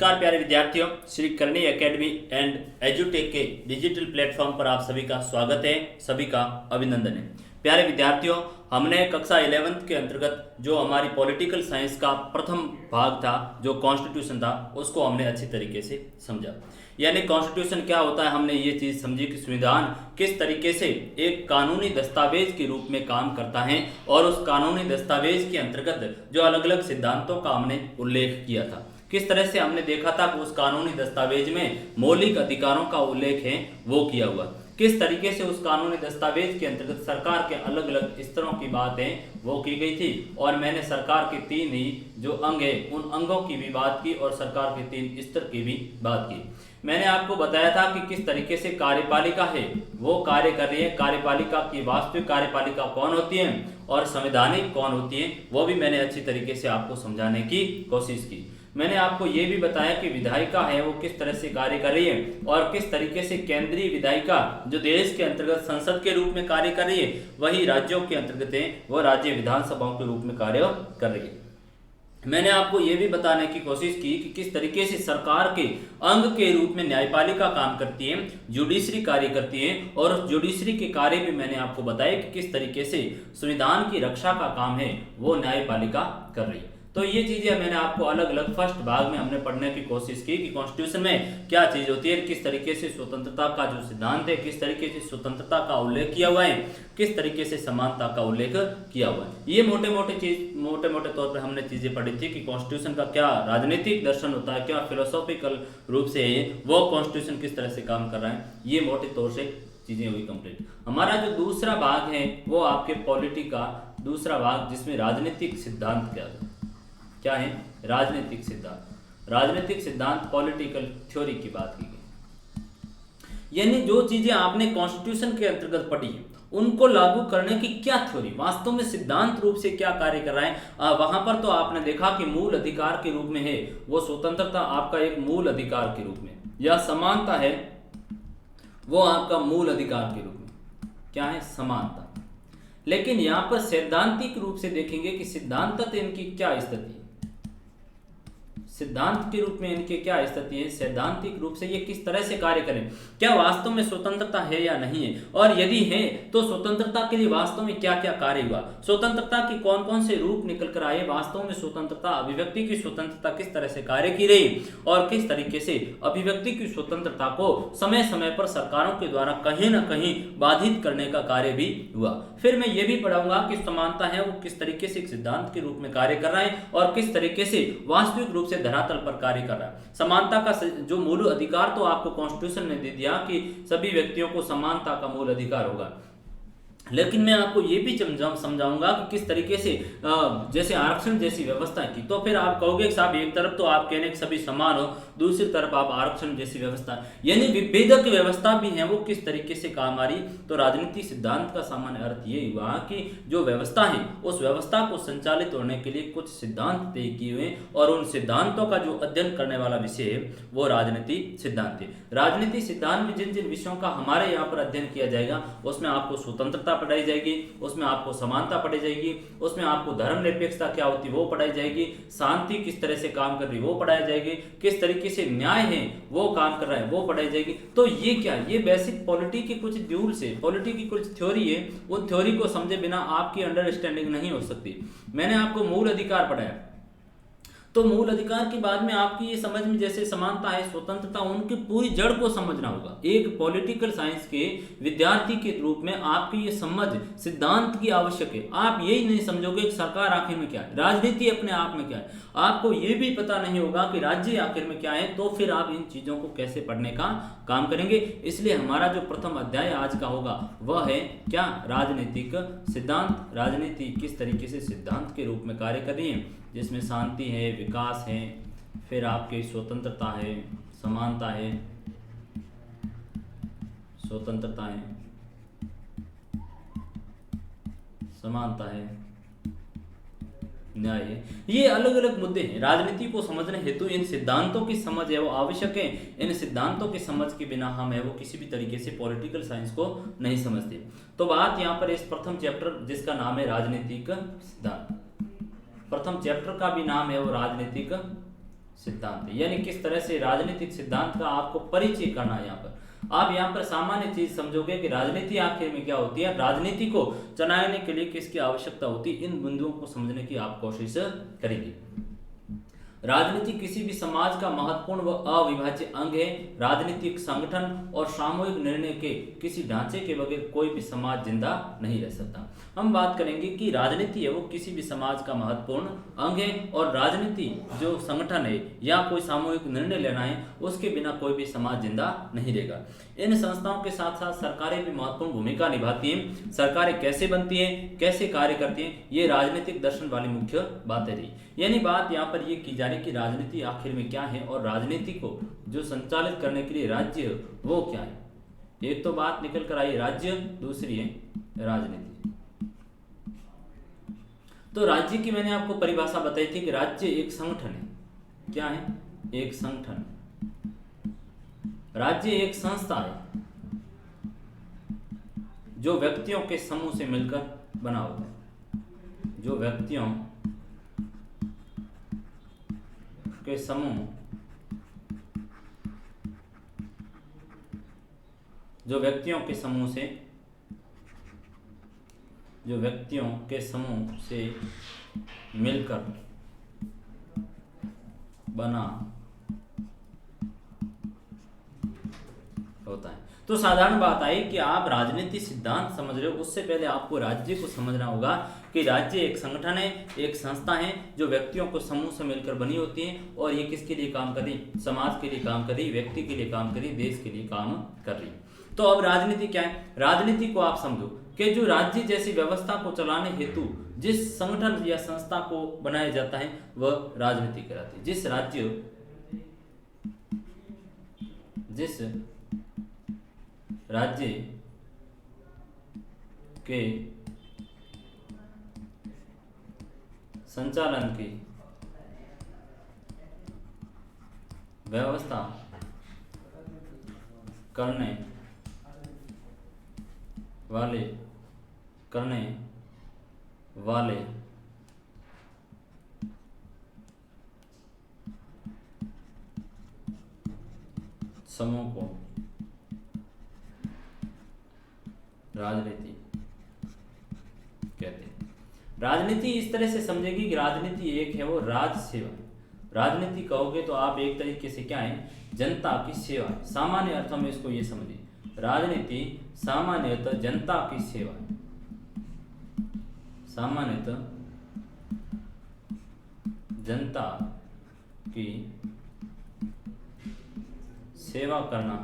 नमस्कार प्यारे विद्यार्थियों, श्री करणी एकेडमी एंड एजुटेक के डिजिटल प्लेटफॉर्म पर आप सभी का स्वागत है, सभी का अभिनंदन है। प्यारे विद्यार्थियों, हमने कक्षा 11th के अंतर्गत जो हमारी पॉलिटिकल साइंस का प्रथम भाग था, जो कॉन्स्टिट्यूशन था, उसको हमने अच्छी तरीके से समझा। यानी कॉन्स्टिट्यूशन क्या होता है, हमने ये चीज़ समझी कि संविधान किस तरीके से एक कानूनी दस्तावेज के रूप में काम करता है और उस कानूनी दस्तावेज के अंतर्गत जो अलग अलग सिद्धांतों का हमने उल्लेख किया था। किस तरह से हमने देखा था कि उस कानूनी दस्तावेज में मौलिक अधिकारों का उल्लेख है वो किया हुआ, किस तरीके से उस कानूनी दस्तावेज के अंतर्गत सरकार के अलग अलग स्तरों की बातें वो की गई थी। और मैंने सरकार के 3 ही जो अंग है उन अंगों की भी बात की और सरकार के 3 स्तर की भी बात की। मैंने आपको बताया था कि किस तरीके से कार्यपालिका है वो कार्य कर रही है, कार्यपालिका की वास्तविक कार्यपालिका कौन होती है और संवैधानिक कौन होती है, वो भी मैंने अच्छी तरीके से आपको समझाने की कोशिश की। मैंने आपको ये भी बताया कि विधायिका है वो किस तरह से कार्य कर रही है और किस तरीके से केंद्रीय विधायिका जो देश के अंतर्गत संसद के रूप में कार्य कर रही है, वही राज्यों के अंतर्गत है वो राज्य विधानसभाओं के रूप में कार्य कर रही है। मैंने आपको ये भी बताने की कोशिश की कि किस तरीके से सरकार के अंग के रूप में न्यायपालिका काम करती है, जुडिशरी कार्य करती है, और उस जुडिशरी के कार्य भी मैंने आपको बताया कि किस तरीके से संविधान की रक्षा का काम है वो न्यायपालिका कर रही है। तो ये चीजें मैंने आपको अलग अलग फर्स्ट भाग में हमने पढ़ने की कोशिश की कि कॉन्स्टिट्यूशन में क्या चीज होती है, किस तरीके से स्वतंत्रता का जो सिद्धांत है, किस तरीके से स्वतंत्रता का उल्लेख किया हुआ है, किस तरीके से समानता का उल्लेख किया हुआ है। ये मोटे मोटे तौर पर हमने चीजें पढ़ी थी कि कॉन्स्टिट्यूशन का क्या राजनीतिक दर्शन होता है, क्या फिलोसॉफिकल रूप से है वो कॉन्स्टिट्यूशन किस तरह से काम कर रहा है, ये मोटे तौर से चीजें हुई कंप्लीट। हमारा जो दूसरा भाग है वो आपके पॉलिटी का दूसरा भाग, जिसमें राजनीतिक सिद्धांत क्या है, राजनीतिक सिद्धांत। राजनीतिक सिद्धांत पॉलिटिकल थ्योरी की बात की गई, यानी जो चीजें आपने कॉन्स्टिट्यूशन के अंतर्गत पढ़ी उनको लागू करने की क्या थ्योरी, वास्तव में सिद्धांत रूप से क्या कार्य कर रहा है। वहां पर तो आपने देखा कि मूल अधिकार के रूप में है वो स्वतंत्रता आपका एक मूल अधिकार के रूप में, या समानता है वो आपका मूल अधिकार के रूप में क्या है, समानता। लेकिन यहां पर सैद्धांतिक रूप से देखेंगे कि सिद्धांततः इनकी क्या स्थिति है, सिद्धांत के रूप में इनके क्या स्थिति है, सैद्धांतिक रूप से ये किस तरह से कार्य करें, क्या वास्तव में स्वतंत्रता है या नहीं है, और यदि है तो स्वतंत्रता के लिए वास्तव में क्या क्या कार्य हुआ, स्वतंत्रता की कौन कौन से रूप निकल कर आए, वास्तव में स्वतंत्रता, अभिव्यक्ति की स्वतंत्रता किस तरह से कार्य की रही और किस तरीके से अभिव्यक्ति की स्वतंत्रता को समय समय पर सरकारों के द्वारा कहीं ना कहीं बाधित करने का कार्य भी हुआ। फिर मैं ये भी पढ़ाऊंगा कि समानता है वो किस तरीके से एक सिद्धांत के रूप में कार्य कर रहा है और किस तरीके से वास्तविक रूप से धरातल पर कार्य कर रहा है। समानता का जो मूल अधिकार तो आपको कॉन्स्टिट्यूशन ने दे दिया कि सभी व्यक्तियों को समानता का मूल अधिकार होगा, लेकिन मैं आपको ये भी समझाऊंगा कि किस तरीके से जैसे आरक्षण जैसी व्यवस्था की, तो फिर आप कहोगे कि साहब एक तरफ तो आप कहने कि सभी समान हो, दूसरी तरफ आप आरक्षण जैसी व्यवस्था, यानी विभेदक व्यवस्था भी है वो किस तरीके से काम आ रही। तो राजनीति सिद्धांत का सामान्य अर्थ ये हुआ कि जो व्यवस्था है उस व्यवस्था को संचालित होने के लिए कुछ सिद्धांत तय किए हुए और उन सिद्धांतों का जो अध्ययन करने वाला विषय है वो राजनीति सिद्धांत है। राजनीति सिद्धांत में जिन जिन विषयों का हमारे यहाँ पर अध्ययन किया जाएगा उसमें आपको स्वतंत्रता पढ़ाई जाएगी, उसमें आपको समानता पढ़ाई जाएगी, उसमें आपको धर्मनिरपेक्षता क्या होती है वो पढ़ाई जाएगी, शांति किस तरह से काम कर रही है वो पढ़ाई जाएगी, किस तरीके से न्याय है वो काम कर रहा है वो पढ़ाई जाएगी। तो ये क्या, ये बेसिक पॉलिटी की कुछ रूल्स है, पॉलिटी की कुछ थ्योरी है, उन थ्योरी को समझे बिना आपकी अंडरस्टैंडिंग नहीं हो सकती। मैंने आपको मूल अधिकार पढ़ाया, तो मूल अधिकार के बाद में आपकी ये समझ में जैसे समानता है, स्वतंत्रता, उनकी पूरी जड़ को समझना होगा। एक पॉलिटिकल साइंस के विद्यार्थी के रूप में आपकी ये समझ सिद्धांत की आवश्यक है। आप यही नहीं समझोगे कि सरकार आखिर में क्या है, राजनीति अपने आप में क्या है, आपको ये भी पता नहीं होगा कि राज्य आखिर में क्या है, तो फिर आप इन चीजों को कैसे पढ़ने का काम करेंगे। इसलिए हमारा जो प्रथम अध्याय आज का होगा वह है क्या, राजनीतिक सिद्धांत। राजनीति किस तरीके से सिद्धांत के रूप में कार्य कर रही है, जिसमें शांति है, विकास है, फिर आपकी स्वतंत्रता है, समानता है, स्वतंत्रता है, समानता है, न्याय है। ये अलग अलग मुद्दे हैं। राजनीति को समझने हेतु इन सिद्धांतों की समझ है वो आवश्यक है। इन सिद्धांतों की समझ के बिना हम है वो किसी भी तरीके से पॉलिटिकल साइंस को नहीं समझते। तो बात यहाँ पर इस प्रथम चैप्टर जिसका नाम है राजनीतिक सिद्धांत, प्रथम चैप्टर का भी नाम है वो राजनीतिक सिद्धांत है। यानी किस तरह से राजनीतिक सिद्धांत का आपको परिचय करना है। यहाँ पर आप यहाँ पर सामान्य चीज समझोगे कि राजनीति आखिर में क्या होती है, राजनीति को चलाने के लिए किसकी आवश्यकता होती है, इन बिंदुओं को समझने की आप कोशिश करेंगे। राजनीति किसी भी समाज का महत्वपूर्ण व अविभाज्य अंग है। राजनीतिक संगठन और सामूहिक निर्णय के किसी ढांचे के बगैर कोई भी समाज जिंदा नहीं रह सकता। हम बात करेंगे कि राजनीति है वो किसी भी समाज का महत्वपूर्ण अंग है, और राजनीति जो संगठन है या कोई सामूहिक निर्णय लेना है, उसके बिना कोई भी समाज जिंदा नहीं रहेगा। इन संस्थाओं के साथ साथ सरकारें भी महत्वपूर्ण भूमिका निभाती हैं। सरकारें कैसे बनती हैं, कैसे कार्य करती हैं, ये राजनीतिक दर्शन वाली मुख्य बातें रही। यानी बात यहाँ पर ये की जा रही कि राजनीति आखिर में क्या है, और राजनीति को जो संचालित करने के लिए राज्य वो क्या है। एक तो बात निकल कर आई राज्य, दूसरी है राजनीति। तो राज्य की मैंने आपको परिभाषा बताई थी कि राज्य एक संगठन है। क्या है? एक संगठन। राज्य एक संस्था है जो व्यक्तियों के समूह से मिलकर बना होता है। जो व्यक्तियों के समूह से मिलकर बना होता है। तो साधारण बात आई कि आप राजनीति सिद्धांत समझ रहे हो, उससे पहले आपको राज्य को समझना होगा कि राज्य एक संगठन है, एक संस्था है जो व्यक्तियों को समूह से मिलकर बनी होती है, और ये किसके लिए काम कर रही? समाज के लिए काम कर रही, व्यक्ति के लिए काम कर रही, देश के लिए काम कर रही। तो अब राजनीति क्या है? राजनीति को आप समझो कि जो राज्य जैसी व्यवस्था को चलाने हेतु जिस संगठन या संस्था को बनाया जाता है वह राजनीति कहलाती है। जिस राज्य के संचालन की व्यवस्था करने वाले समूह को राजनीति कहते हैं। राजनीति इस तरह से समझेगी कि राजनीति एक है वो राज सेवा। राजनीति कहोगे तो आप एक तरीके से क्या है? जनता की सेवा है। सामान्य अर्थों में इसको ये समझिए, राजनीति सामान्यतः जनता की सेवा है। सामान्यतः जनता की सेवा करना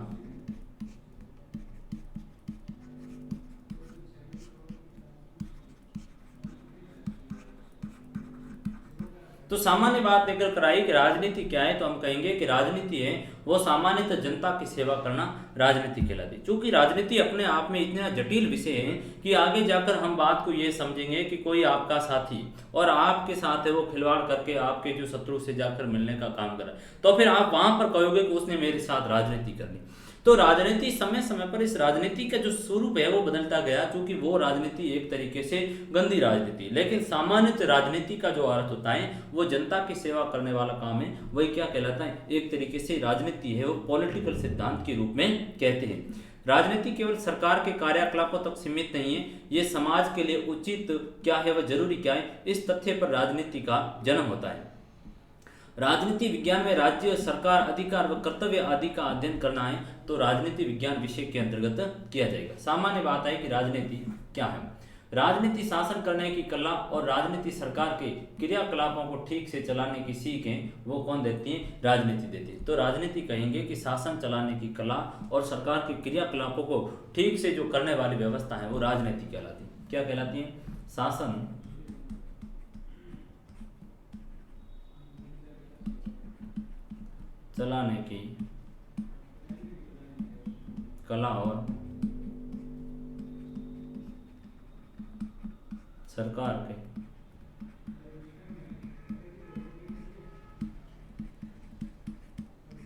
तो सामान्य बात लेकर कराई कि राजनीति क्या है, तो हम कहेंगे कि राजनीति है वो सामान्यतः जनता की सेवा करना राजनीति कहलाती है। चूंकि राजनीति अपने आप में इतना जटिल विषय है कि आगे जाकर हम बात को ये समझेंगे कि कोई आपका साथी और आपके साथ है वो खिलवाड़ करके आपके जो शत्रु से जाकर मिलने का काम कर रहा है, तो फिर आप वहां पर कहोगे कि उसने मेरे साथ राजनीति कर ली। तो राजनीति समय समय पर इस राजनीति का जो स्वरूप है वो बदलता गया, क्योंकि वो राजनीति एक तरीके से गंदी राजनीति, लेकिन सामान्य राजनीति का जो अर्थ होता है वो जनता की सेवा करने वाला काम है, वही क्या कहलाता है? एक तरीके से राजनीति है वो पॉलिटिकल सिद्धांत के रूप में कहते हैं। राजनीति केवल सरकार के कार्यकलापों तक सीमित नहीं है, ये समाज के लिए उचित क्या है वह जरूरी क्या है, इस तथ्य पर राजनीति का जन्म होता है। राजनीति विज्ञान में राज्य, सरकार, अधिकार व कर्तव्य आदि का अध्ययन करना है तो राजनीति विज्ञान विषय के अंतर्गत किया जाएगा। सामान्य बात है कि राजनीति क्या है? राजनीति शासन करने की कला और राजनीति सरकार के क्रियाकलापों को ठीक से चलाने की सीख है वो कौन देती है? राजनीति देती है। तो राजनीति कहेंगे कि शासन चलाने की कला और सरकार के क्रियाकलापों को ठीक से जो करने वाली व्यवस्था है वो राजनीति कहलाती है। क्या कहलाती है? शासन चलाने की कला और सरकार के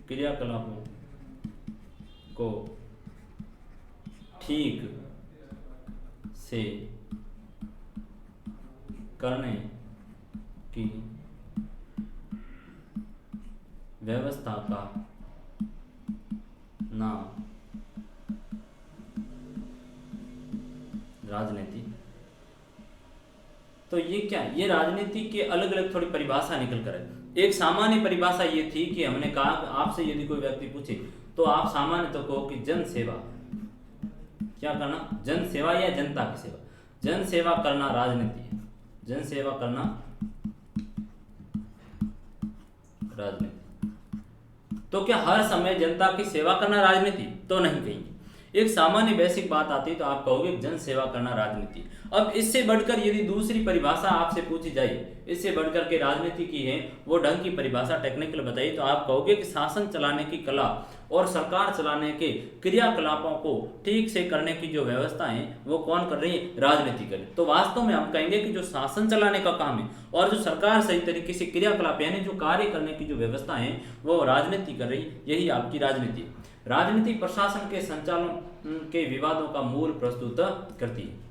क्रियाकलापों को ठीक से करने की व्यवस्था का नाम राजनीति। तो ये क्या, ये राजनीति के अलग अलग थोड़ी परिभाषा निकल कर है। एक सामान्य परिभाषा ये थी कि हमने कहा आपसे यदि कोई व्यक्ति पूछे तो आप सामान्य तो कहो कि जन सेवा, क्या करना, जन सेवा या जनता की सेवा, जन सेवा करना राजनीति है, जन सेवा करना राजनीति। तो क्या हर समय जनता की सेवा करना राजनीति? तो नहीं कहेंगे। एक सामान्य बेसिक बात आती है तो आप कहोगे जन सेवा करना राजनीति। अब इससे बढ़कर यदि दूसरी परिभाषा आपसे पूछी जाए, इससे बढ़कर के राजनीति की है वो ढंग की परिभाषा टेक्निकल बताइए, तो आप कहोगे कि शासन चलाने की कला और सरकार चलाने के क्रियाकलापों को ठीक से करने की जो व्यवस्था है वो कौन कर रही है? राजनीति कर रही है। तो वास्तव में हम कहेंगे कि जो शासन चलाने का काम है और जो सरकार सही तरीके से क्रियाकलाप यानी जो कार्य करने की जो व्यवस्था है वो राजनीति कर रही है, यही आपकी राजनीति है। राजनीति प्रशासन के संचालन के विवादों का मूल प्रस्तुत करती है।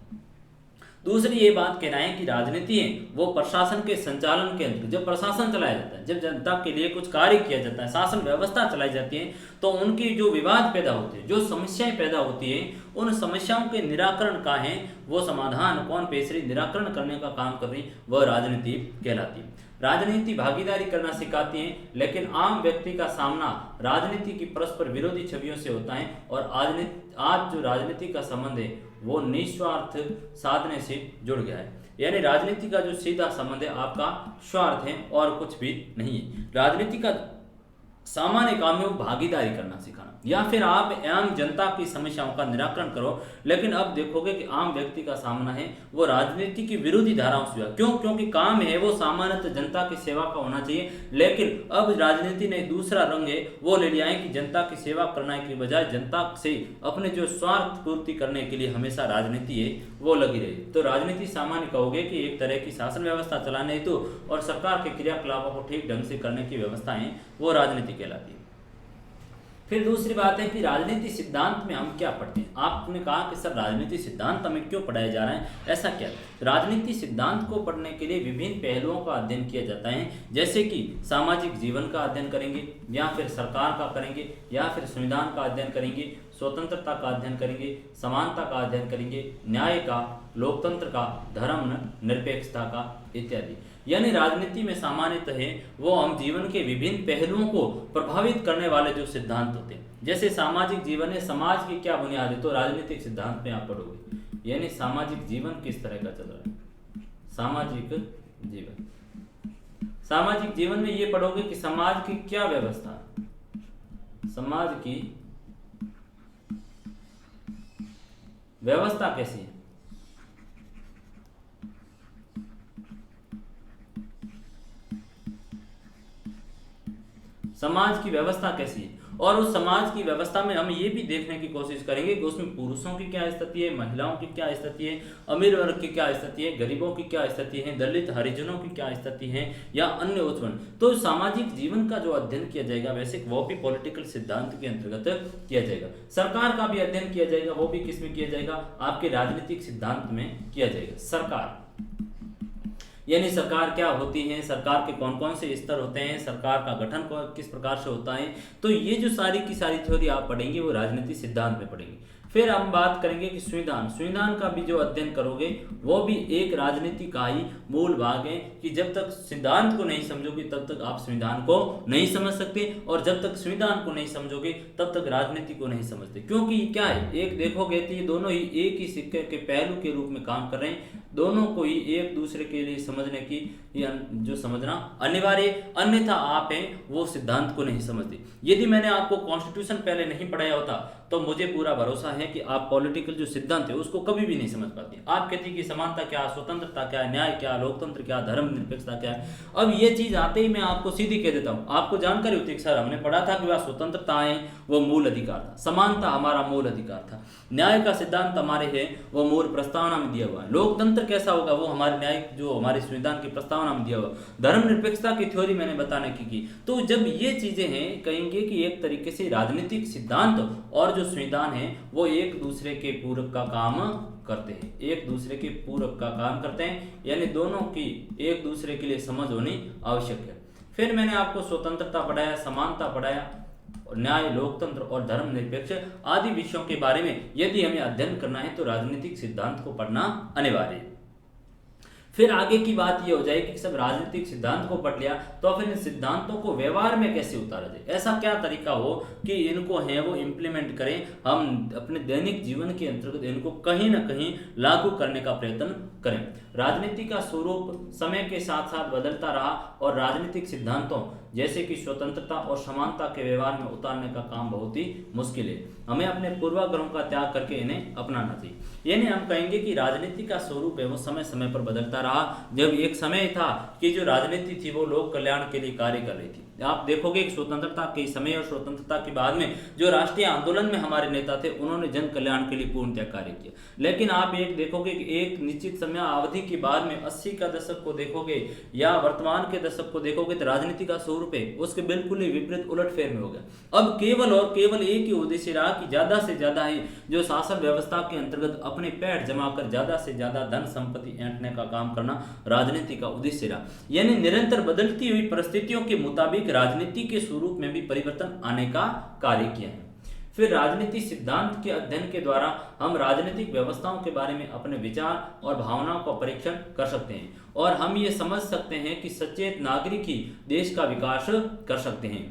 दूसरी ये बात कहना है कि राजनीति है वो प्रशासन के संचालन के अंतर्गत, जब प्रशासन चलाया जाता है, जब जनता के लिए कुछ कार्य किया जाता है, शासन व्यवस्था चलाई जाती है, तो उनकी जो विवाद पैदा होते हैं, जो समस्याएं पैदा होती है, उन समस्याओं के निराकरण का है वो समाधान कौन पेश रही, निराकरण करने का काम कर रही, वह राजनीति कहलाती है। राजनीति भागीदारी करना सिखाती है, लेकिन आम व्यक्ति का सामना राजनीति की परस्पर विरोधी छवियों से होता है। और आज जो राजनीति का संबंध है वो निस्वार्थ साधने से जुड़ गया है, यानी राजनीति का जो सीधा संबंध है आपका स्वार्थ है और कुछ भी नहीं है। राजनीति का सामान्य काम है वो भागीदारी करना सिखाना, या फिर आप आम जनता की समस्याओं का निराकरण करो, लेकिन अब देखोगे कि आम व्यक्ति का सामना है वो राजनीति की विरोधी धाराओं से। क्यों? क्योंकि काम है वो सामान्यतः जनता की सेवा का होना चाहिए, लेकिन अब राजनीति ने दूसरा रंग है वो ले लिया है कि जनता की सेवा करने की बजाय जनता से अपने जो स्वार्थ पूर्ति करने के लिए हमेशा राजनीति है वो लगी रही। तो राजनीति सामान्य कहोगे कि एक तरह की शासन व्यवस्था चलाने हेतु और सरकार के क्रियाकलापों को ठीक ढंग से करने की व्यवस्था है वो राजनीति कहलाती है। फिर दूसरी बात है कि राजनीति सिद्धांत में हम क्या पढ़ते हैं। आपने कहा कि सर राजनीति सिद्धांत हमें क्यों पढ़ाया जा रहा है, ऐसा क्या? राजनीति सिद्धांत को पढ़ने के लिए विभिन्न पहलुओं का अध्ययन किया जाता है, जैसे कि सामाजिक जीवन का अध्ययन करेंगे, या फिर सरकार का करेंगे, या फिर संविधान का अध्ययन करेंगे, स्वतंत्रता का अध्ययन करेंगे, समानता का अध्ययन करेंगे, न्याय का, लोकतंत्र का, धर्म निरपेक्षता का इत्यादि। यानी राजनीति में सामान्यतः है वो हम जीवन के विभिन्न पहलुओं को प्रभावित करने वाले जो सिद्धांत होते हैं। जैसे सामाजिक जीवन है, समाज की क्या बुनियाद है, तो राजनीतिक सिद्धांत में आप पढ़ोगे, यानी सामाजिक जीवन किस तरह का चल रहा है, सामाजिक जीवन। सामाजिक जीवन में ये पढ़ोगे कि समाज की क्या व्यवस्था, समाज की व्यवस्था कैसी है, समाज की व्यवस्था कैसी है। और उस समाज की व्यवस्था में हम ये भी देखने की कोशिश करेंगे कि उसमें पुरुषों की क्या स्थिति है, महिलाओं की क्या स्थिति है, अमीर वर्ग की क्या स्थिति है, गरीबों की क्या स्थिति है, दलित हरिजनों की क्या स्थिति है, या अन्य उत्पन्न। तो सामाजिक जीवन का जो अध्ययन किया जाएगा वैसे वो भी पॉलिटिकल सिद्धांत के अंतर्गत किया जाएगा। सरकार का भी अध्ययन किया जाएगा, वो भी किस में किया जाएगा, आपके राजनीतिक सिद्धांत में किया जाएगा। सरकार यानी सरकार क्या होती है, सरकार के कौन कौन से स्तर होते हैं, सरकार का गठन किस प्रकार से होता है, तो ये जो सारी की सारी थ्योरी आप पढ़ेंगे वो राजनीतिक सिद्धांत में पढ़ेंगे। फिर हम बात करेंगे कि संविधान का भी जो अध्ययन करोगे वो भी एक राजनीति का ही मूल भाग है, कि जब तक सिद्धांत को नहीं समझोगे तब तक आप संविधान को नहीं समझ सकते, और जब तक संविधान को नहीं समझोगे तब तक राजनीति को नहीं समझते। क्योंकि क्या है, एक देखोगे तो ये दोनों ही एक ही सिक्के के पहलू के रूप में काम कर रहे हैं, दोनों को ही एक दूसरे के लिए समझने की जो समझना अनिवार्य, अन्यथा आप हैं वो सिद्धांत को नहीं समझते। यदि मैंने आपको कॉन्स्टिट्यूशन पहले नहीं पढ़ाया होता तो मुझे पूरा भरोसा है कि आप पॉलिटिकल जो सिद्धांत है उसको कभी भी नहीं समझ पाते। आप कहते हैं कि समानता क्या, स्वतंत्रता क्या, न्याय क्या, लोकतंत्र क्या, धर्म निरपेक्षता क्या है। अब ये चीज आते ही मैं आपको सीधी कह देता हूँ, आपको जानकारी होती है कि सर हमने पढ़ा था कि वह स्वतंत्रता है वो मूल अधिकार था, समानता हमारा मूल अधिकार था, न्याय का सिद्धांत हमारे है वो मूल प्रस्तावना में दिया हुआ है, लोकतंत्र कैसा होगा वो हमारे न्याय जो हमारे संविधान की प्रस्तावना में दिया हुआ, धर्म निरपेक्षता की थ्योरी मैंने बताने की। तो जब ये चीजें हैं कहेंगे कि एक तरीके से राजनीतिक सिद्धांत और जो संविधान है वो एक दूसरे के पूरक का काम करते हैं, एक दूसरे के पूरक का काम करते हैं, यानी दोनों की एक दूसरे के लिए समझ होनी आवश्यक है। फिर मैंने आपको स्वतंत्रता पढ़ाया, समानता पढ़ाया, न्याय, लोकतंत्र और धर्मनिरपेक्ष आदि विषयों के बारे में यदि हमें अध्ययन करना है तो राजनीतिक सिद्धांत को पढ़ना अनिवार्य है। फिर आगे की बात ये हो जाएगी कि सब राजनीतिक सिद्धांत को पढ़ लिया तो फिर इन सिद्धांतों को व्यवहार में कैसे उतारा जाए, ऐसा क्या तरीका हो कि इनको है वो इम्प्लीमेंट करें, हम अपने दैनिक जीवन के अंतर्गत इनको कहीं ना कहीं लागू करने का प्रयत्न करें। राजनीति का स्वरूप समय के साथ साथ बदलता रहा और राजनीतिक सिद्धांतों जैसे कि स्वतंत्रता और समानता के व्यवहार में उतारने का काम बहुत ही मुश्किल है। हमें अपने पूर्वाग्रहों का त्याग करके इन्हें अपनाना चाहिए। यानी हम कहेंगे कि राजनीति का स्वरूप है वो समय समय पर बदलता रहा। जब एक समय था कि जो राजनीति थी वो लोक कल्याण के लिए कार्य कर रही थी। आप देखोगे कि स्वतंत्रता के समय और स्वतंत्रता के बाद में जो राष्ट्रीय आंदोलन में हमारे नेता थे उन्होंने जन कल्याण के लिए पूर्णतः कार्य किया। लेकिन आप एक देखोगे कि एक निश्चित समय अवधि के बाद में 80 का दशक को देखोगे या वर्तमान के दशक को देखोगे तो राजनीति का स्वरूप है उसके बिल्कुल ही विपरीत उलटफेर में हो गया। अब केवल और केवल एक ही उद्देश्य रहा कि ज्यादा से ज्यादा ही जो शासन व्यवस्था के अंतर्गत अपने पैठ जमाकर ज्यादा से ज्यादा धन संपत्ति ऐंठने का काम करना राजनीति का उद्देश्य रहा। यानी निरंतर बदलती हुई परिस्थितियों के मुताबिक राजनीति के स्वरूप में भी परिवर्तन आने का कार्य किया है। फिर राजनीति सिद्धांत के अध्ययन के द्वारा हम राजनीतिक व्यवस्थाओं के बारे में अपने विचार और भावनाओं का परीक्षण कर सकते हैं और हम ये समझ सकते हैं कि सचेत नागरिक ही देश का विकास कर सकते हैं।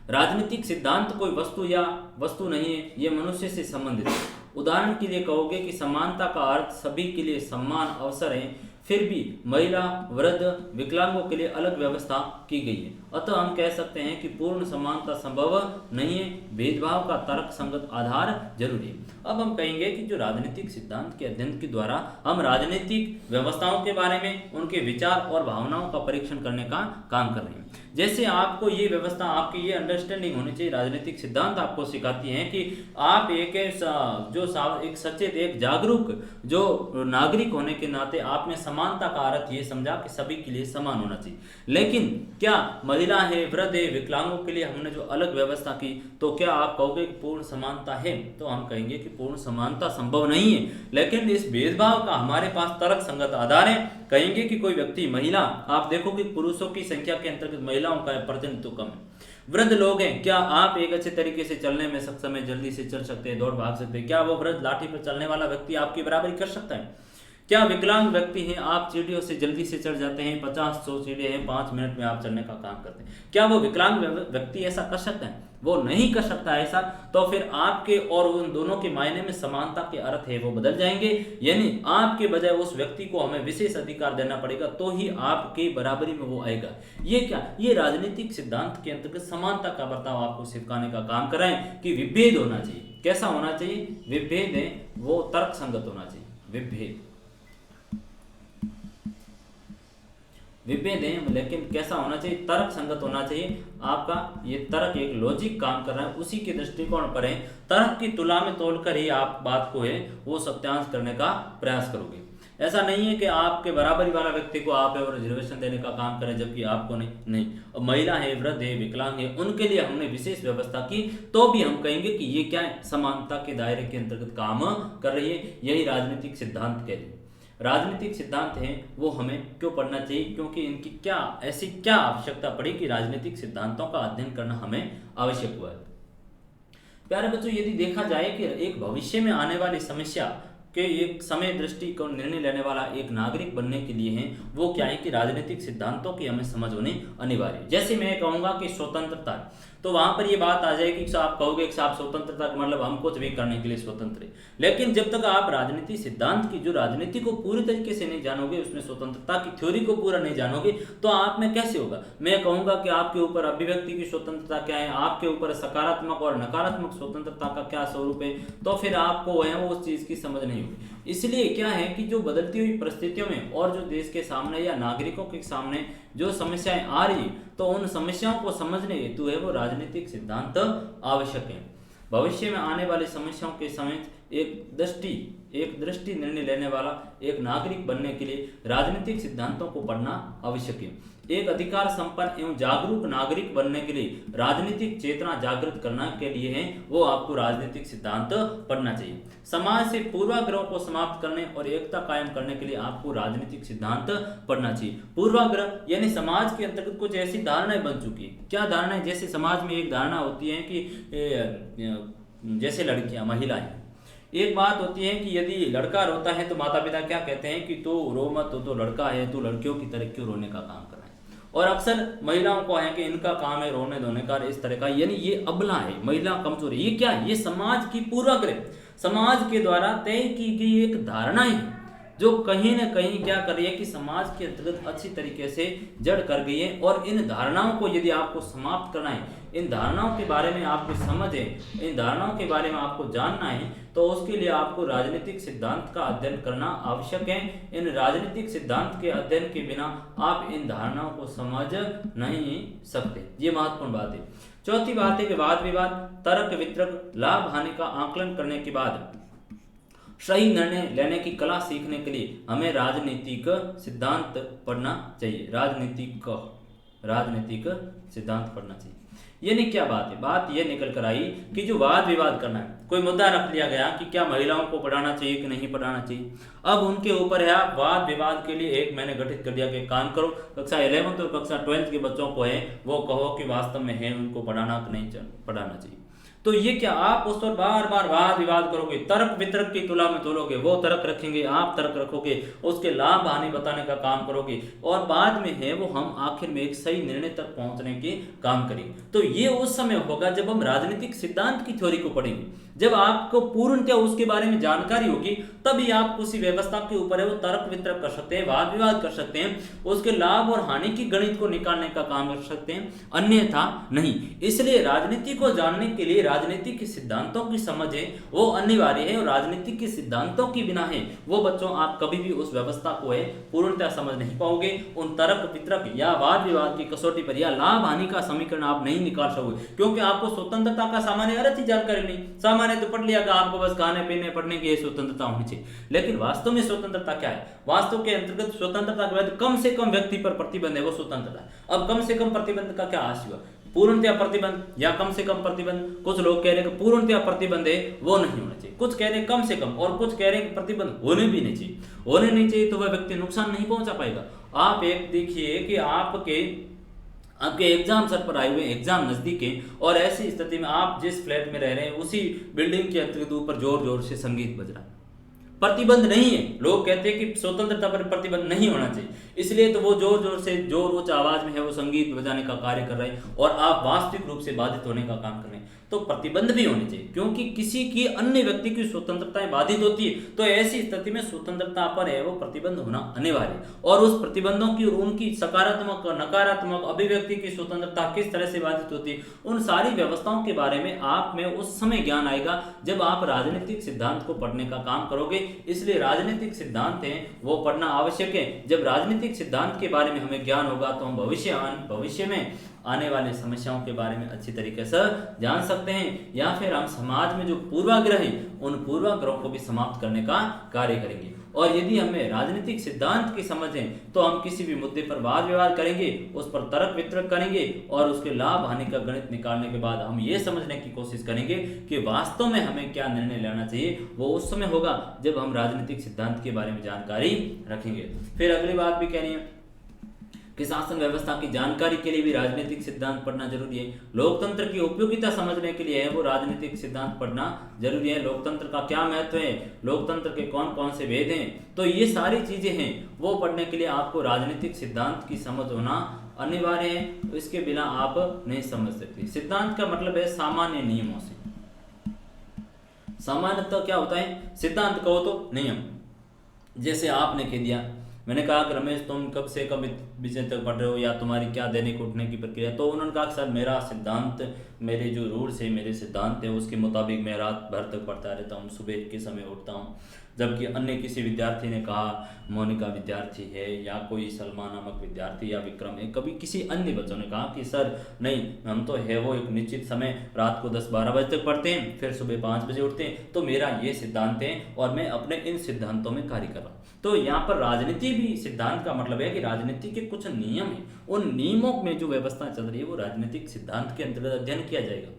राजनीतिक सिद्धांत कोई वस्तु या वस्तु नहीं है, ये मनुष्य से संबंधित है। उदाहरण के लिए कहोगे कि समानता का अर्थ सभी के लिए समान अवसर है, फिर भी महिला, वृद्ध, विकलांगों के लिए अलग व्यवस्था की गई है। अतः हम कह सकते हैं कि पूर्ण समानता संभव नहीं है, भेदभाव का तर्क संगत आधार जरूरी है। अब हम कहेंगे कि जो राजनीतिक सिद्धांत के अध्ययन के द्वारा हम राजनीतिक व्यवस्थाओं के बारे में उनके विचार और भावनाओं का परीक्षण करने का काम कर रहे हैं। जैसे आपको ये व्यवस्था, आपकी ये अंडरस्टैंडिंग होनी चाहिए, राजनीतिक सिद्धांत आपको सिखाती हैं कि आप एक सचेत, एक जागरूक जो नागरिक होने के नाते आपने समानता का अर्थ ये समझा कि सभी के लिए समान होना चाहिए। लेकिन क्या महिला है, वृद्ध है, विकलांगों के लिए हमने जो अलग व्यवस्था की तो क्या आप कहोगे कि पूर्ण समानता है? तो हम कहेंगे कि पूर्ण समानता संभव नहीं है। लेकिन इस भेदभाव का हमारे पास तर्क संगत आधार है। कहेंगे कि कोई व्यक्ति, महिला, आप देखो कि पुरुषों की संख्या के अंतर्गत महिलाओं का प्रतिनिधित्व कम है। वृद्ध लोग हैं, क्या आप एक अच्छे तरीके से चलने में सक्षम है, जल्दी से चल सकते हैं, दौड़ भाग सकते हैं? क्या वो वृद्ध लाठी पर चलने वाला व्यक्ति आपकी बराबरी कर सकता है? क्या विकलांग व्यक्ति हैं, आप सीढ़ियों से जल्दी से चढ़ जाते हैं, 50-100 सीढ़ियां हैं, 5 मिनट में आप चढ़ने का काम करते हैं? क्या वो विकलांग व्यक्ति ऐसा कर सकता है? वो नहीं कर सकता ऐसा। तो फिर आपके और उन दोनों के मायने में समानता के अर्थ है वो बदल जाएंगे। यानी आपके बजाय उस व्यक्ति को हमें विशेष अधिकार देना पड़ेगा तो ही आपके बराबरी में वो आएगा। ये क्या, ये राजनीतिक सिद्धांत के अंतर्गत समानता का बर्ताव आपको सिखाने का काम कर रहे हैं कि विभेद होना चाहिए। कैसा होना चाहिए? विभेद है वो तर्क संगत होना चाहिए। विभेद है लेकिन कैसा होना चाहिए? तर्क संगत होना चाहिए। आपका ये तर्क एक लॉजिक काम कर रहा है, उसी के दृष्टिकोण पर है। तर्क की तुला में तोड़कर ही आप बात को है वो सत्यांश करने का प्रयास करोगे। ऐसा नहीं है कि आपके बराबरी वाला व्यक्ति को आप और रिजर्वेशन देने का काम करें जबकि आपको नहीं। और महिला है, वृद्ध है, विकलांग है, उनके लिए हमने विशेष व्यवस्था की तो भी हम कहेंगे कि ये क्या है? समानता के दायरे के अंतर्गत काम कर रही है। यही राजनीतिक सिद्धांत कह रही है। राजनीतिक सिद्धांत हैं वो हमें क्यों पढ़ना चाहिए? क्योंकि इनकी ऐसी क्या आवश्यकता पड़ी कि राजनीतिक सिद्धांतों का अध्ययन करना हमें आवश्यक हुआ है। प्यारे बच्चों, यदि देखा जाए कि एक भविष्य में आने वाली समस्या के एक समय दृष्टि को निर्णय लेने वाला एक नागरिक बनने के लिए है वो क्या है कि राजनीतिक सिद्धांतों की हमें समझ होनी अनिवार्य है। जैसे मैं कहूँगा कि स्वतंत्रता, तो वहां पर ये बात आ जाएगी कि आप कहोगे कि आप स्वतंत्रता का मतलब हम कुछ भी करने के लिए स्वतंत्र है। लेकिन जब तक आप राजनीति सिद्धांत की जो राजनीति को पूरी तरीके से नहीं जानोगे, उसमें स्वतंत्रता की थ्योरी को पूरा नहीं जानोगे तो आप में कैसे होगा? मैं कहूंगा कि आपके ऊपर अभिव्यक्ति की स्वतंत्रता क्या है, आपके ऊपर सकारात्मक और नकारात्मक स्वतंत्रता का क्या स्वरूप है, तो फिर आपको है वो उस चीज की समझ नहीं होगी। इसलिए क्या है कि जो बदलती हुई परिस्थितियों में और जो देश के सामने या नागरिकों के सामने जो समस्याएं आ रही तो उन समस्याओं को समझने हेतु है वो राजनीतिक सिद्धांत आवश्यक है। भविष्य में आने वाली समस्याओं के समय एक दृष्टि निर्णय लेने वाला एक नागरिक बनने के लिए राजनीतिक सिद्धांतों को पढ़ना आवश्यक है। एक अधिकार संपन्न एवं जागरूक नागरिक बनने के लिए राजनीतिक चेतना जागृत करने के लिए है वो आपको राजनीतिक सिद्धांत पढ़ना चाहिए। समाज से पूर्वाग्रह को समाप्त करने और एकता कायम करने के लिए आपको राजनीतिक सिद्धांत पढ़ना चाहिए। पूर्वाग्रह यानी समाज के अंतर्गत कुछ ऐसी धारणाएं बन चुकी है। क्या धारणाएं? जैसे समाज में एक धारणा होती है कि जैसे लड़कियां, महिलाएं, एक बात होती है कि यदि लड़का रोता है तो माता पिता क्या कहते हैं कि तो रो मत, तो लड़का है, तो लड़कियों की तरह क्यों रोने का काम कर रहा है। और अक्सर महिलाओं को है कि इनका काम है रोने धोने का, इस तरह का, यानी ये अबला है, महिला कमजोर है। ये क्या है? ये समाज की पूर्वाग्रह, समाज के द्वारा तय की गई एक धारणाएं है जो कहीं ना कहीं क्या कर रही है कि समाज के अंतर्गत अच्छी तरीके से जड़ कर गई है। और इन धारणाओं को यदि आपको समाप्त करना है, इन धारणाओं के बारे में आपको समझ है, इन धारणाओं के बारे में आपको जानना है, तो उसके लिए आपको राजनीतिक सिद्धांत का अध्ययन करना आवश्यक है। इन राजनीतिक सिद्धांत के अध्ययन के बिना आप इन धारणाओं को समझ नहीं सकते। ये महत्वपूर्ण बात है। चौथी बात है कि वाद विवाद, तर्क वितर्क, लाभ हानि का आकलन करने के बाद सही निर्णय लेने की कला सीखने के लिए हमें राजनीतिक सिद्धांत पढ़ना चाहिए। राजनीतिक सिद्धांत पढ़ना चाहिए। यानी क्या बात है? बात यह निकल कर आई कि जो वाद विवाद करना है, कोई मुद्दा रख लिया गया कि क्या महिलाओं को पढ़ाना चाहिए कि नहीं पढ़ाना चाहिए। अब उनके ऊपर है, वाद विवाद के लिए एक मैंने गठित कर दिया कि काम करो, कक्षा 11th और कक्षा 12th के बच्चों को है वो कहो कि वास्तव में है उनको पढ़ाना कि नहीं पढ़ाना चाहिए। तो ये क्या, आप उस पर बार बार वाद विवाद करोगे, तर्क वितर्क की तुला में तोलोगे, वो तर्क रखेंगे, आप तर्क रखोगे, उसके लाभ हानि बताने का काम करोगे, और बाद में है वो हम आखिर में एक सही निर्णय तक पहुंचने के काम करेंगे। तो ये उस समय होगा जब हम राजनीतिक सिद्धांत की थ्योरी को पढ़ेंगे। जब आपको पूर्णतः उसके बारे में जानकारी होगी तभी आप उसी व्यवस्था के ऊपर है वो तर्क वितर्क कर सकते हैं, वाद विवाद कर सकते हैं, उसके लाभ और हानि की गणित को निकालने का काम कर सकते हैं, अन्यथा नहीं। इसलिए राजनीति को जानने के लिए राजनीति के सिद्धांतों की समझ है वो अनिवार्य है, और राजनीति के सिद्धांतों के बिना है वो बच्चों आप कभी भी उस व्यवस्था को है पूर्णतः समझ नहीं पाओगे। उन तर्क वितर्क या वाद विवाद की कसौटी पर या लाभ हानि का समीकरण आप नहीं निकाल सकोगे, क्योंकि आपको स्वतंत्रता का सामान्य अर्थ ही जानकारी नहीं। सामान्य तो पढ़ लिया कि आपको बस खाने पीने पढ़ने की स्वतंत्रता होनी चाहिए, लेकिन वास्तव में स्वतंत्रता क्या है? वास्तव के अंतर्गत स्वतंत्रता के बाद कम से कम व्यक्ति पर प्रतिबंध है वो स्वतंत्रता। अब कम से कम प्रतिबंध का क्या आशय हुआ? पूर्णतः प्रतिबंध या कम से कम प्रतिबंध। कुछ लोग कह रहे हैं कि पूर्णतः प्रतिबंध है वो नहीं होना चाहिए, कुछ कह रहे हैं कम से कम, और कुछ कह रहे हैं कि प्रतिबंध होने भी नहीं चाहिए। होने नहीं चाहिए तो वह व्यक्ति नुकसान नहीं पहुंचा पाएगा। आप एक देखिए कि आपके एग्जाम सर पर आए हुए, एग्जाम नजदीक है, और ऐसी स्थिति में आप जिस फ्लैट में रह रहे हैं उसी बिल्डिंग के अंतर्गत ऊपर जोर जोर से संगीत बज रहा है, प्रतिबंध नहीं है। लोग कहते हैं कि स्वतंत्रता पर प्रतिबंध नहीं होना चाहिए, इसलिए तो वो जोर जोर से जोर उच्च आवाज में है वो संगीत बजाने का कार्य कर रहे हैं, और आप वास्तविक रूप से बाधित होने का काम कर रहे हैं। तो प्रतिबंध भी होने चाहिए, क्योंकि किसी की अन्य व्यक्ति की स्वतंत्रताएं बाधित होती है, तो ऐसी स्थिति में स्वतंत्रता पर है वो प्रतिबंध होना अनिवार्य है। और उस प्रतिबंधों की और उनकी सकारात्मक और नकारात्मक अभिव्यक्ति की स्वतंत्रता किस तरह से बाधित होती है, उन सारी व्यवस्थाओं के बारे में आप में उस समय ज्ञान आएगा जब आप राजनीतिक सिद्धांत को पढ़ने का काम करोगे। इसलिए राजनीतिक सिद्धांत है वो पढ़ना आवश्यक है। जब राजनीतिक सिद्धांत के बारे में हमें ज्ञान होगा तो हम भविष्य में आने वाले समस्याओं के बारे में अच्छी तरीके से जान सकते हैं, या फिर हम समाज में जो पूर्वाग्रह है उन पूर्वाग्रहों को भी समाप्त करने का कार्य करेंगे। और यदि हमें राजनीतिक सिद्धांत की समझ है तो हम किसी भी मुद्दे पर वाद विवाद करेंगे, उस पर तर्क वितर्क करेंगे, और उसके लाभ हानि का गणित निकालने के बाद हम ये समझने की कोशिश करेंगे कि वास्तव में हमें क्या निर्णय लेना चाहिए। वो उस समय होगा जब हम राजनीतिक सिद्धांत के बारे में जानकारी रखेंगे। फिर अगली बात भी कहनी है कि शासन व्यवस्था की जानकारी के लिए भी राजनीतिक सिद्धांत पढ़ना जरूरी है। लोकतंत्र की उपयोगिता समझने के लिए है वो राजनीतिक सिद्धांत पढ़ना जरूरी है। लोकतंत्र का क्या महत्व है, लोकतंत्र के कौन कौन से भेद हैं, तो ये सारी चीजें हैं वो पढ़ने के लिए आपको राजनीतिक सिद्धांत की समझ होना अनिवार्य है। तो इसके बिना आप नहीं समझ सकते। सिद्धांत का मतलब है सामान्य नियमों से। सामान्यतः क्या होता है? सिद्धांत कहो तो नियम। जैसे आपने कह दिया, मैंने कहा कि रमेश तुम कब से कब विषय तक पढ़ रहे हो, या तुम्हारी क्या दैनिक उठने की प्रक्रिया है? तो उन्होंने कहा कि सर मेरा सिद्धांत, मेरे जो रूल्स है, मेरे सिद्धांत है उसके मुताबिक मैं रात भर तक पढ़ता रहता हूँ, सुबह के समय उठता हूँ, जबकि अन्य किसी विद्यार्थी ने कहा मोनिका विद्यार्थी है या कोई सलमा नामक विद्यार्थी या विक्रम है, कभी किसी अन्य बच्चों ने कहा कि सर नहीं, हम तो है वो एक निश्चित समय रात को 10-12 बजे तक पढ़ते हैं, फिर सुबह 5 बजे उठते हैं, तो मेरा ये सिद्धांत है और मैं अपने इन सिद्धांतों में कार्य कर रहा हूँ। तो यहाँ पर राजनीति भी सिद्धांत का मतलब है कि राजनीति के कुछ नियम हैं, उन नियमों में जो व्यवस्था चल रही है वो राजनीतिक सिद्धांत के अंतर्गत अध्ययन किया जाएगा।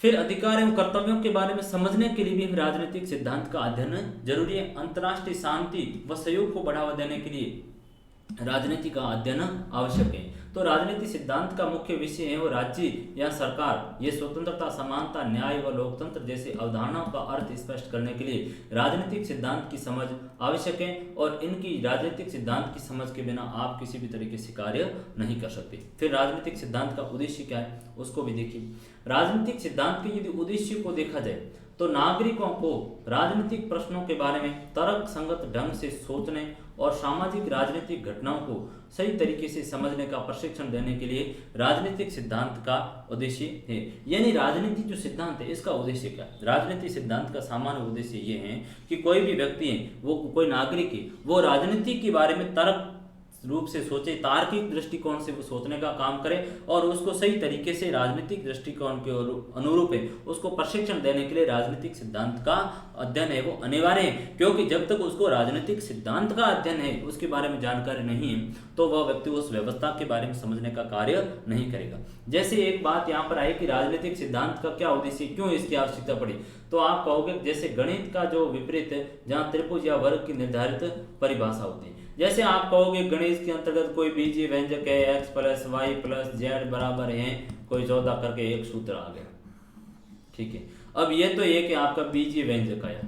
फिर अधिकार एवं कर्तव्यों के बारे में समझने के लिए भी राजनीतिक सिद्धांत का अध्ययन जरूरी है। अंतर्राष्ट्रीय शांति व सहयोग को बढ़ावा देने के लिए राजनीति का अध्ययन आवश्यक है। तो राजनीति सिद्धांत का मुख्य विषय है वो राज्य या सरकार ये स्वतंत्रता, समानता, न्याय व लोकतंत्र जैसे अवधारणाओं का अर्थ स्पष्ट करने के लिए राजनीतिक सिद्धांत की समझ आवश्यक है, और इनकी राजनीतिक सिद्धांत की समझ के बिना आप किसी भी तरीके से कार्य नहीं कर सकते। फिर राजनीतिक सिद्धांत का उद्देश्य क्या है उसको भी देखिए। राजनीतिक सिद्धांत के यदि उद्देश्य को देखा जाए तो नागरिकों को राजनीतिक प्रश्नों के बारे में तर्क संगत ढंग से सोचने और सामाजिक राजनीतिक घटनाओं को सही तरीके से समझने का प्रशिक्षण देने के लिए राजनीतिक सिद्धांत का उद्देश्य है। यानी राजनीति जो सिद्धांत है इसका उद्देश्य क्या है? राजनीतिक सिद्धांत का सामान्य उद्देश्य ये है कि कोई भी व्यक्ति है, वो कोई नागरिक है, वो राजनीति के बारे में तर्क रूप से सोचे, तार्किक दृष्टिकोण से वो सोचने का काम करे और उसको सही तरीके से राजनीतिक दृष्टिकोण के अनुरूप है उसको प्रशिक्षण देने के लिए राजनीतिक सिद्धांत का अध्ययन है वो अनिवार्य है। क्योंकि जब तक उसको राजनीतिक सिद्धांत का अध्ययन है, उसके बारे में जानकारी नहीं है, तो वह व्यक्ति उस व्यवस्था के बारे में समझने का कार्य नहीं करेगा। जैसे एक बात यहाँ पर आई कि राजनीतिक सिद्धांत का क्या उद्देश्य, क्यों इसकी आवश्यकता पड़ी, तो आप कहोगे जैसे गणित का जो विपरीत है जहाँ त्रिभुज या वर्ग की निर्धारित परिभाषा होती है। जैसे आप कहोगे गणित के अंतर्गत कोई बीजीय व्यंजक है x + y + z बराबर है कोई 14 करके एक सूत्र आ गया, ठीक है। अब ये तो एक आपका बीजीय व्यंजक आया,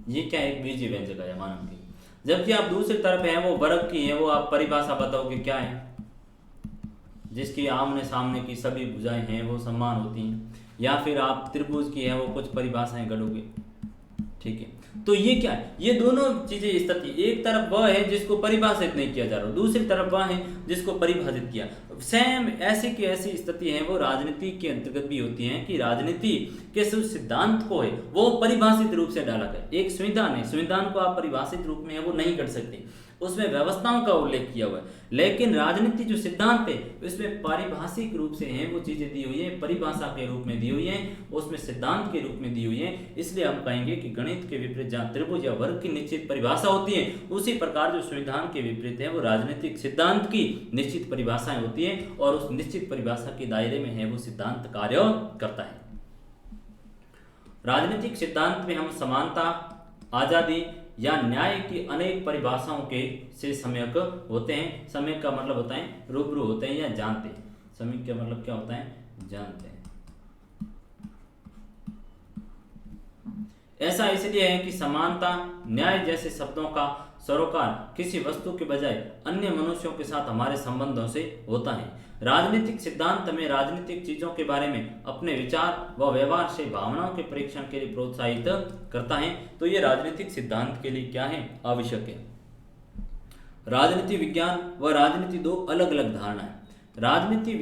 ये क्या एक बीजीय व्यंजक आया मानव की, जबकि आप दूसरी तरफ है वो वर्ग की है, वो आप परिभाषा बताओगे क्या है, जिसकी आमने सामने की सभी भुजाएं हैं वो समान होती हैं, या फिर आप त्रिभुज की है वो कुछ परिभाषाएं गढ़ोगे, ठीक है। तो ये क्या है, ये दोनों चीजें स्थिति, एक तरफ वह है जिसको परिभाषित नहीं किया जा रहा, दूसरी तरफ वह है जिसको परिभाषित किया। सेम ऐसी की ऐसी स्थिति है वो राजनीति के अंतर्गत भी होती हैं कि राजनीति के सिद्धांत को है वो परिभाषित रूप से डाला गया। एक संविधान है, संविधान को आप परिभाषित रूप में है वो नहीं कर सकते, उसमें व्यवस्थाओं का उल्लेख किया हुआ है, लेकिन राजनीति जो सिद्धांत है उसमें पारिभाषिक रूप से हैं वो चीजें दी हुई है, परिभाषा के रूप में दी हुई है, उसमें सिद्धांत के रूप में दी हुई है। इसलिए हम कहेंगे कि गणित के विपरीत जहाँ त्रिभुज या वर्ग की निश्चित परिभाषा होती है, उसी प्रकार जो संविधान के विपरीत है वो राजनीतिक सिद्धांत की निश्चित परिभाषाएं होती है, और उस निश्चित परिभाषा के दायरे में है वो सिद्धांत कार्य करता है। राजनीतिक सिद्धांत में हम समानता, आजादी या न्याय की अनेक परिभाषाओं के से सम्यक होते हैं। सम्यक का मतलब होता है रूबरू होते हैं या जानते हैं। सम्यक का मतलब क्या होता है, जानते हैं। ऐसा इसलिए है कि समानता, न्याय जैसे शब्दों का सरोकार किसी वस्तु के बजाय अन्य मनुष्यों के साथ हमारे संबंधों से होता है। राजनीतिक सिद्धांत में राजनीतिक चीजों के बारे में अपने विचार व व्यवहार से भावनाओं के परीक्षण के लिए प्रोत्साहित करता है। तो ये राजनीतिक सिद्धांत के लिए क्या है, आवश्यक है। राजनीति विज्ञान व राजनीति दो अलग अलग धारणा है। राजनीति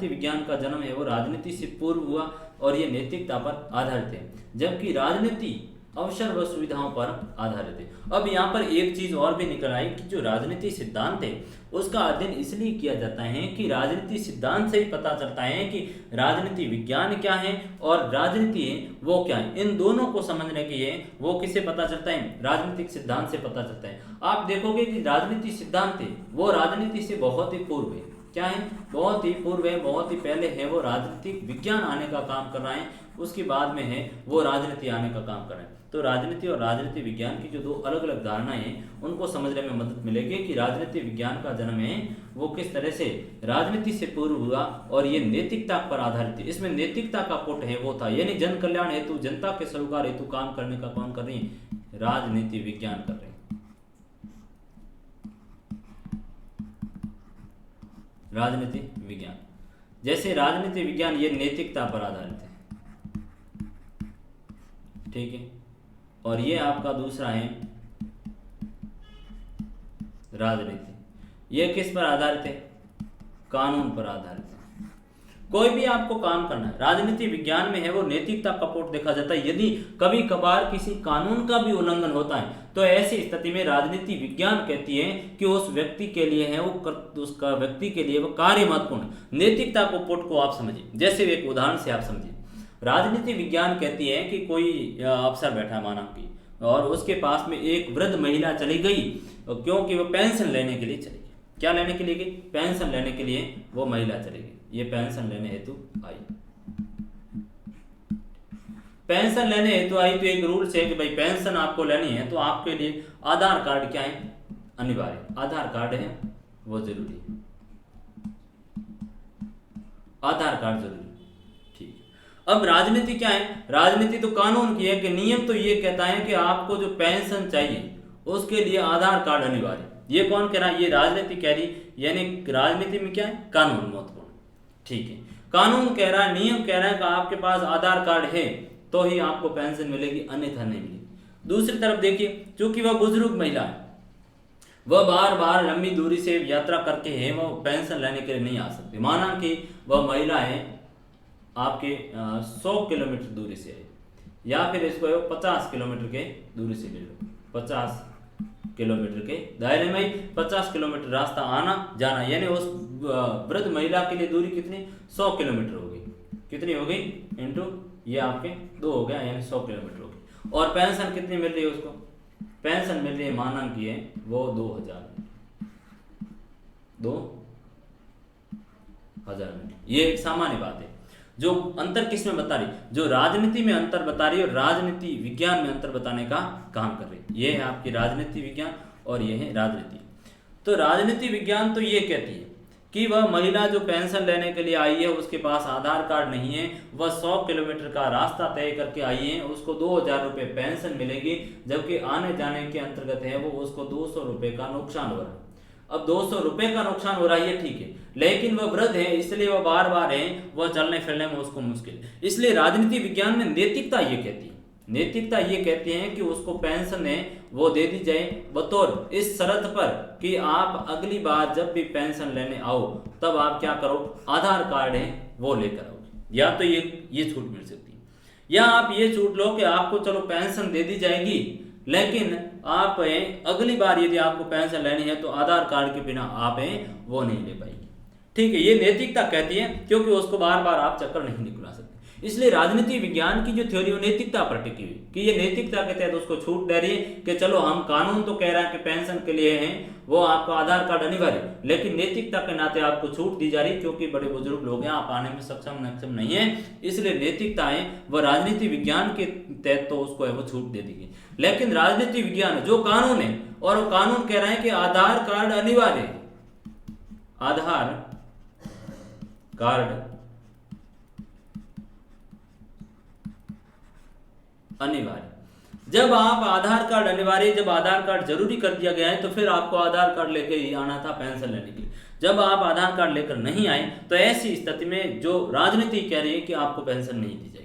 विज्ञान का जन्म है वो राजनीति से पूर्व हुआ और ये नैतिकता पर आधारित है, जबकि राजनीति अवसर व सुविधाओं पर आधारित है। अब यहाँ पर एक चीज और भी निकल आई कि जो राजनीति सिद्धांत है उसका अध्ययन इसलिए किया जाता है कि राजनीति सिद्धांत से ही पता चलता है कि राजनीति विज्ञान क्या है और राजनीति वो क्या है। इन दोनों को समझने के लिए वो किससे पता चलता है, राजनीतिक सिद्धांत से पता चलता है। आप देखोगे कि राजनीति सिद्धांत है वो राजनीति से बहुत ही पूर्व है। क्या है, बहुत ही पूर्व है, बहुत ही पहले है वो राजनीतिक विज्ञान आने का काम कर रहा है, उसके बाद में है वो राजनीति आने का काम कर रहा है। तो राजनीति और राजनीति विज्ञान की जो दो अलग अलग धारणाएं हैं उनको समझने में मदद मिलेगी कि राजनीति विज्ञान का जन्म है वो किस तरह से राजनीति से पूर्व हुआ और ये नैतिकता पर आधारित है। इसमें नैतिकता का पुट है वो था, यानी जन कल्याण हेतु, जनता के सरोकार हेतु काम करने का कौन कर रही है, राजनीति विज्ञान कर रहे हैं। राजनीति विज्ञान, जैसे राजनीति विज्ञान ये नैतिकता पर आधारित है, ठीक है। और ये आपका दूसरा है राजनीति, ये किस पर आधारित है, कानून पर आधारित है। कोई भी आपको काम करना है, राजनीति विज्ञान में है वो नैतिकता का पॉइंट देखा जाता है। यदि कभी कभार किसी कानून का भी उल्लंघन होता है तो ऐसी स्थिति में राजनीति विज्ञान कहती है कि उस व्यक्ति के लिए है उसका व्यक्ति के लिए वो कार्य महत्वपूर्ण। नैतिकता को पॉइंट को आप समझिए, जैसे एक उदाहरण से आप समझिए। राजनीति विज्ञान कहती है कि कोई अफसर बैठा माना कि, और उसके पास में एक वृद्ध महिला चली गई क्योंकि वो पेंशन लेने के लिए चली गई। क्या लेने के लिए गई? पेंशन लेने के लिए वो महिला चली गई। ये पेंशन लेने हेतु आई, पेंशन लेने हेतु आई तो एक रूल है कि भाई पेंशन आपको लेनी है तो आपके लिए आधार कार्ड क्या है? अनिवार्य। आधार कार्ड है वो जरूरी है, आधार कार्ड जरूरी। अब राजनीति क्या है? राजनीति तो कानून की है कि नियम तो ये कहता है कि आपको जो पेंशन चाहिए उसके लिए आधार कार्ड अनिवार्य। ये कौन कह रहा है? ये राजनीति कह रही, यानी राजनीति में क्या है? कानून महत्वपूर्ण। ठीक है, कानून कह रहा है, नियम कह रहा है कि आपके पास आधार कार्ड है तो ही आपको पेंशन मिलेगी, अन्यथा नहीं मिलेगी। दूसरी तरफ देखिए, चूंकि वह बुजुर्ग महिला है, वह बार बार लंबी दूरी से यात्रा करके है, वह पेंशन लेने के लिए नहीं आ सकती। माना कि वह महिला है आपके 100 किलोमीटर दूरी से है, या फिर इसको 50 किलोमीटर के दूरी से ले लो, 50 किलोमीटर के दायरे में 50 किलोमीटर रास्ता आना जाना, यानी उस वृद्ध महिला के लिए दूरी कितनी? 100 किलोमीटर होगी। कितनी होगी? इंटू ये आपके 2 हो गया, यानी 100 किलोमीटर होगी। और पेंशन कितनी मिल रही है उसको? पेंशन मिल रही है, माना की है वो 2000 मिनट। ये एक सामान्य बात है। जो अंतर किस में बता रही? जो राजनीति में अंतर बता रही है और राजनीति विज्ञान में अंतर बताने का काम कर रही है। ये है आपकी राजनीति विज्ञान और ये है राजनीति। तो राजनीति विज्ञान तो ये कहती है कि वह महिला जो पेंशन लेने के लिए आई है उसके पास आधार कार्ड नहीं है, वह 100 किलोमीटर का रास्ता तय करके आई है, उसको 2000 रुपये पेंशन मिलेगी, जबकि आने जाने के अंतर्गत है वो उसको 200 रुपये का नुकसान हो रहा है। अब 200 रुपये का नुकसान हो रहा है, ये ठीक है, लेकिन वह वृद्ध है इसलिए वह बार बार है, वह चलने फिरने में उसको मुश्किल। इसलिए राजनीति विज्ञान में नैतिकता ये कहती है, नैतिकता ये कहती है कि उसको पेंशन है वो दे दी जाए, बतौर इस शर्त पर कि आप अगली बार जब भी पेंशन लेने आओ तब आप क्या करो? आधार कार्ड है वो लेकर आओ। या तो ये छूट मिल सकती है, या आप ये छूट लो कि आपको चलो पेंशन दे दी जाएगी, लेकिन आप अगली बार यदि आपको पेंशन लेनी है तो आधार कार्ड के बिना आप वो नहीं ले पाएंगे। ठीक है, ये नैतिकता कहती है, क्योंकि उसको बार बार आप चक्कर नहीं निकला सकते। इसलिए राजनीति विज्ञान की जो थ्योरी वो नैतिकता पर टिकी हुई कि ये नैतिकता के तहत उसको छूट दे रही है कि चलो हम कानून तो कह रहा है कि पेंशन के लिए है वो आपका आधार कार्ड अनिवार्य, लेकिन नैतिकता के नाते आपको छूट दी जा रही क्योंकि बड़े बुजुर्ग लोग हैं, आप आने में सक्षम नहीं है, इसलिए नैतिकता है वह राजनीति विज्ञान के तहत तो उसको है वो छूट दे दी गई। लेकिन राजनीति विज्ञान जो कानून है और वो कानून कह रहा है कि आधार कार्ड अनिवार्य है, आधार कार्ड अनिवार्य। जब आप आधार कार्ड अनिवार्य, जब आधार कार्ड जरूरी कर दिया गया है तो फिर आपको आधार कार्ड लेकर ही आना था पेंशन लेने के लिए। जब आप आधार कार्ड लेकर नहीं आए तो ऐसी स्थिति में जो राजनीति कह रही है कि आपको पेंशन नहीं दी जाएगी।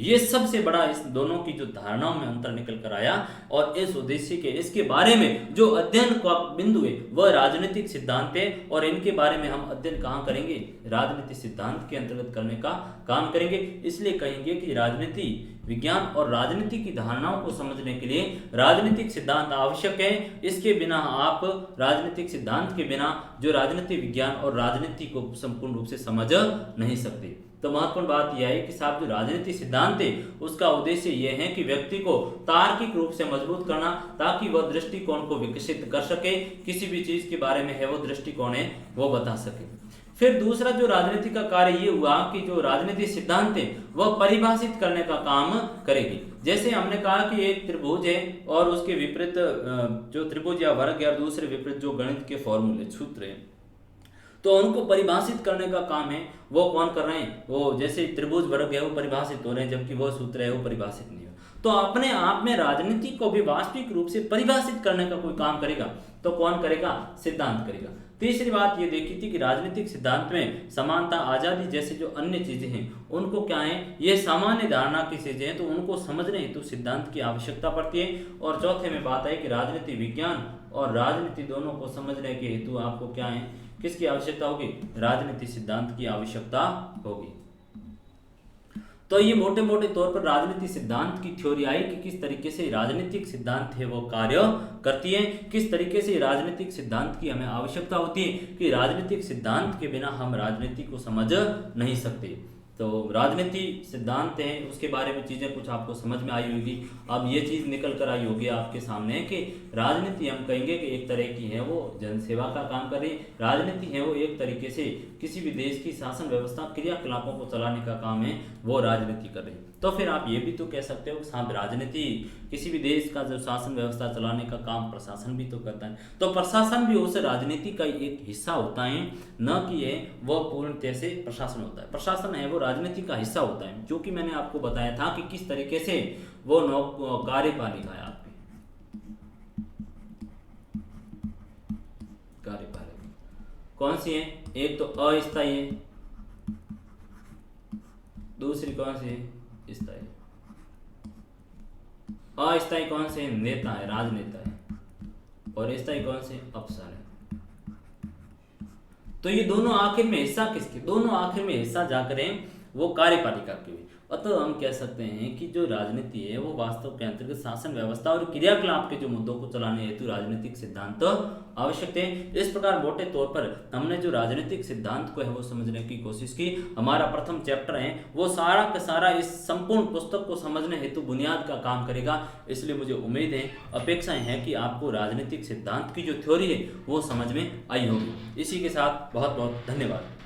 ये सबसे बड़ा इस दोनों की जो धारणाओं में अंतर निकल कर आया, और इस उद्देश्य के इसके बारे में जो अध्ययन का बिंदु है वह राजनीतिक सिद्धांत है, और इनके बारे में हम अध्ययन कहाँ करेंगे? राजनीतिक सिद्धांत के अंतर्गत करने का काम करेंगे। इसलिए कहेंगे कि राजनीति विज्ञान और राजनीति की धारणाओं को समझने के लिए राजनीतिक सिद्धांत आवश्यक है। इसके बिना आप राजनीतिक सिद्धांत के बिना जो राजनीति विज्ञान और राजनीति को संपूर्ण रूप से समझ नहीं सकते। तो महत्वपूर्ण बात यह है कि साहब जो राजनीतिक सिद्धांत है उसका उद्देश्य यह है कि व्यक्ति को तार्किक रूप से मजबूत करना, ताकि वह दृष्टिकोण को विकसित कर सके, किसी भी चीज के बारे में है वो दृष्टिकोण है वो बता सके। फिर दूसरा जो राजनीति का कार्य ये हुआ कि जो राजनीतिक सिद्धांत है वह परिभाषित करने का काम करेगी। जैसे हमने कहा कि एक त्रिभुज है और उसके विपरीत जो त्रिभुज या वर्ग या दूसरे विपरीत जो गणित के फॉर्मूले सूत्र हैं, तो उनको परिभाषित करने का काम है वो कौन कर रहे हैं? वो जैसे त्रिभुज वर्ग है वो परिभाषित हो रहे हैं, जबकि वो सूत्र है वो परिभाषित नहीं हो। तो अपने आप में राजनीति को भी वास्तविक रूप से परिभाषित करने का कोई काम करेगा तो कौन करेगा? सिद्धांत करेगा। तीसरी बात ये देखी थी कि राजनीतिक सिद्धांत में समानता, आजादी जैसे जो अन्य चीजें हैं उनको क्या है, ये सामान्य धारणा की चीजें हैं, तो उनको समझने हेतु सिद्धांत की आवश्यकता पड़ती है। और चौथे में बात है कि राजनीति विज्ञान और राजनीति दोनों को समझने के हेतु आपको क्या है किसकी आवश्यकता होगी? राजनीति सिद्धांत की आवश्यकता होगी। तो ये मोटे मोटे तौर पर राजनीति सिद्धांत की थ्योरी आई कि किस तरीके से राजनीतिक सिद्धांत है वो कार्य करती है, किस तरीके से राजनीतिक सिद्धांत की हमें आवश्यकता होती है कि राजनीतिक सिद्धांत के बिना हम राजनीति को समझ नहीं सकते। तो राजनीति सिद्धांत है उसके बारे में चीज़ें कुछ आपको समझ में आई होगी। अब ये चीज़ निकल कर आई होगी आपके सामने कि राजनीति हम कहेंगे कि एक तरह की है वो जनसेवा का काम कर रही है। राजनीति है वो एक तरीके से किसी भी देश की शासन व्यवस्था क्रियाकलापों को चलाने का काम है वो राजनीति कर रही है। तो फिर आप ये भी तो कह सकते हो कि साहब राजनीति किसी भी देश का जो शासन व्यवस्था चलाने का काम प्रशासन भी तो करता है। तो प्रशासन भी उस राजनीति का एक हिस्सा होता है, न कि ये वो पूर्णतः से प्रशासन होता है। प्रशासन है वो राजनीति का हिस्सा होता है, जो कि मैंने आपको बताया था कि किस तरीके से वो कार्यपालिका है आपकी कार्यपालिका कौन सी है? एक तो अस्थायी है, दूसरी कौन सी है? स्थायी। अस्थायी कौन से? नेता है, राजनेता है। और स्थायी कौन से? अफसर है। तो ये दोनों आखिर में हिस्सा किसके? दोनों आखिर में हिस्सा जाकर वो कार्यपालिका के हुए। अतः हम कह सकते हैं कि जो राजनीति है वो वास्तव के अंतर्गत शासन व्यवस्था और क्रियाकलाप के जो मुद्दों को चलाने हेतु राजनीतिक सिद्धांत आवश्यक है। इस प्रकार मोटे तौर पर हमने जो राजनीतिक सिद्धांत को है वो समझने की कोशिश की। हमारा प्रथम चैप्टर है वो सारा का सारा इस संपूर्ण पुस्तक को समझने हेतु बुनियाद का काम करेगा। इसलिए मुझे उम्मीद है, अपेक्षाएं हैं कि आपको राजनीतिक सिद्धांत की जो थ्योरी है वो समझ में आई होगी। इसी के साथ बहुत बहुत धन्यवाद।